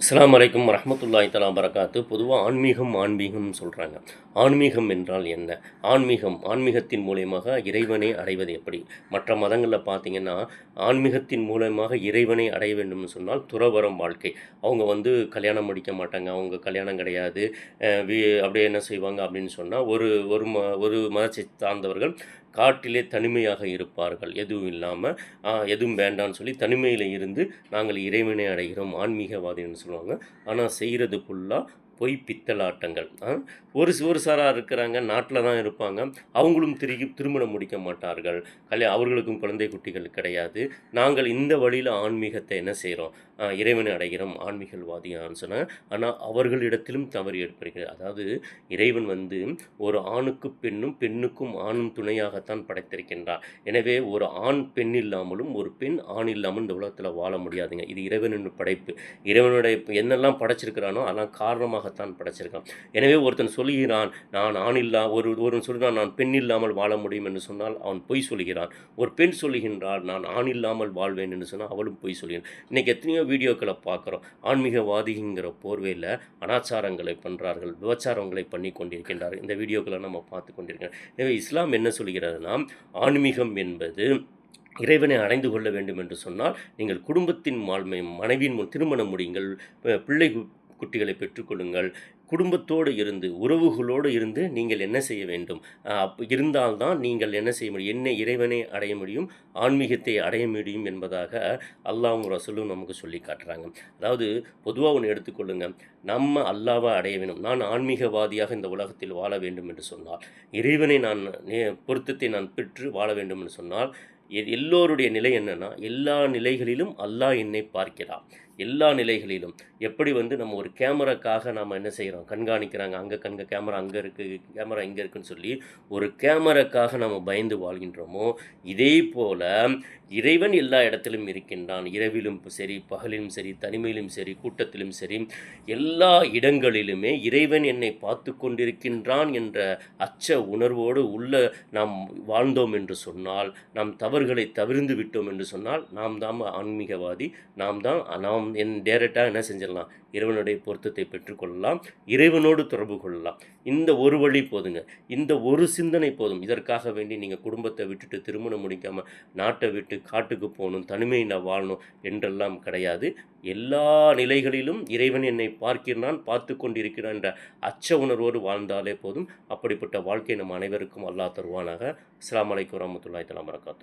அஸ்ஸலாமு அலைக்கும் வரஹ்மத்துல்லாஹி தஆலா பரக்காத்து. பொதுவாக ஆன்மீகம்னு சொல்கிறாங்க. ஆன்மீகம் என்றால் என்ன? ஆன்மீகத்தின் மூலியமாக இறைவனை அடைவது எப்படி? மற்ற மதங்களில் பார்த்தீங்கன்னா, ஆன்மீகத்தின் மூலமாக இறைவனை அடைய வேண்டும்னு சொன்னால் துறவறம் வாழ்க்கை. அவங்க கல்யாணம் முடிக்க மாட்டாங்க. அவங்க கல்யாணம் கிடையாது. அப்படியே என்ன செய்வாங்க அப்படின்னு சொன்னால், ஒரு மதத்தை சார்ந்தவர்கள் காட்டிலே தனிமையாக இருப்பார்கள். எதுவும் இல்லாமல் எதுவும் வேண்டான்னு சொல்லி தனிமையில் இருந்து நாங்கள் இறைவனை அடைகிறோம் ஆன்மீகவாதின்னு சொல்லுவாங்க. ஆனால் செய்கிறது ஃபுல்லாக பொய் பித்தலாட்டங்கள். ஒரு சாரார் இருக்கிறாங்க, நாட்டில் தான் இருப்பாங்க. அவங்களும் திருமணம் முடிக்க மாட்டார்கள். அவர்களுக்கும் குழந்தை குட்டிகள் கிடையாது. நாங்கள் இந்த வழியில் ஆன்மீகத்தை என்ன செய்கிறோம், இறைவனை அடைகிறோம் ஆன்மீகவாதியான்னு சொன்னாங்க. ஆனால் அவர்களிடத்திலும் தவறு ஏற்படுகிறது. அதாவது இறைவன் ஒரு ஆணுக்கு பெண்ணும் பெண்ணுக்கும் ஆணும் துணையாகத்தான் படைத்திருக்கின்றார். எனவே ஒரு ஆண் பெண் இல்லாமலும் ஒரு பெண் ஆண் இல்லாமல் இந்த உலகத்தில் வாழ முடியாதுங்க. இது இறைவனின் படைப்பு. இறைவனுடைய என்னெல்லாம் படைச்சிருக்கிறானோ அதெல்லாம் காரணமாகத்தான் படைச்சிருக்கான். எனவே ஒருத்தன் சொல்லுகிறான், நான் ஆண் ஒருவன் சொல்கிறான் நான் பெண் இல்லாமல் வாழ முடியும் என்று சொன்னால் அவன் பொய் சொல்கிறான். ஒரு பெண் சொல்லுகின்றால் நான் ஆண் இல்லாமல் வாழ்வேன் என்று சொன்னால் அவளும் பொய் சொல்கிறான். இன்றைக்கி எத்தனையோ வீடியோக்களை பார்க்குறோம். ஆன்மீகவாதிங்கிற போர்வையில் அனாச்சாரங்களை பண்ணுறார்கள், விபச்சாரங்களை பண்ணி கொண்டிருக்கின்றார்கள். இந்த வீடியோக்களை நம்ம பார்த்து கொண்டிருக்கிறோம். எனவே இஸ்லாம் என்ன சொல்கிறதுனா, ஆன்மீகம் என்பது இறைவனை அடைந்து கொள்ள வேண்டும் என்று சொன்னால் நீங்கள் குடும்பத்தின் மனைவியின் திருமணம் முடியுங்கள், பிள்ளை குட்டிகளை பெற்றுக்கொள்ளுங்கள், குடும்பத்தோடு இருந்து உறவுகளோடு இருந்து நீங்கள் என்ன செய்ய வேண்டும், இருந்தால்தான் நீங்கள் என்ன செய்ய முடியும், என்ன இறைவனை அடைய முடியும், ஆன்மீகத்தை அடைய முடியும் என்பதாக அல்லாஹ்வும் ரசூலும் நமக்கு சொல்லி காட்டுறாங்க. அதாவது பொதுவாக ஒன்று எடுத்துக்கொள்ளுங்க, நம்ம அல்லாஹ்வை அடைய வேண்டும், நான் ஆன்மீகவாதியாக இந்த உலகத்தில் வாழ வேண்டும் என்று சொன்னால், இறைவனை பொருத்தத்தை நான் பெற்று வாழ வேண்டும் என்று சொன்னால் எல்லோருடைய நிலை என்னென்னா, எல்லா நிலைகளிலும் அல்லாஹ் என்னை பார்க்கிறான். எல்லா நிலைகளிலும் எப்படி நம்ம ஒரு கேமராக்காக நாம் என்ன செய்கிறோம், கண்காணிக்கிறாங்க, அங்கே கேமரா அங்கே இருக்குது, கேமரா இங்கே இருக்குதுன்னு சொல்லி ஒரு கேமராக்காக நம்ம பயந்து வாழ்கின்றோமோ, இதே போல் இறைவன் எல்லா இடத்திலும் இருக்கின்றான். இரவிலும் சரி, பகலிலும் சரி, தனிமையிலும் சரி, கூட்டத்திலும் சரி, எல்லா இடங்களிலுமே இறைவன் என்னை பார்த்து கொண்டிருக்கின்றான் என்ற அச்ச உணர்வோடு நாம் வாழ்ந்தோம் என்று சொன்னால், நாம் தவறுகளை தவிர்ந்து விட்டோம் என்று சொன்னால், நாம் தான் ஆன்மீகவாதி. நாம் டைரெக்டாக என்ன செஞ்சிடலாம், இறைவனுடைய பொருத்தத்தை பெற்றுக்கொள்ளலாம், இறைவனோடு தொடர்பு கொள்ளலாம். இந்த ஒரு வழி போதுங்க, இந்த ஒரு சிந்தனை போதும். இதற்காக வேண்டி நீங்கள் குடும்பத்தை விட்டுட்டு திருமணம் முடிக்காமல் நாட்டை விட்டு காட்டுக்கு போகணும், தனிமையில் வாழணும் என்றெல்லாம் கிடையாது. எல்லா நிலைகளிலும் இறைவன் என்னை பார்க்கிறான், பார்த்து கொண்டிருக்கிறான் என்ற அச்ச உணர்வோடு வாழ்ந்தாலே போதும். அப்படிப்பட்ட வாழ்க்கை நம் அனைவருக்கும் அல்லாஹ் தருவானாக. அஸ்ஸலாமு அலைக்கும் வரஹ்மத்துல்லாஹி தஆலா பரக்காத்துஹு.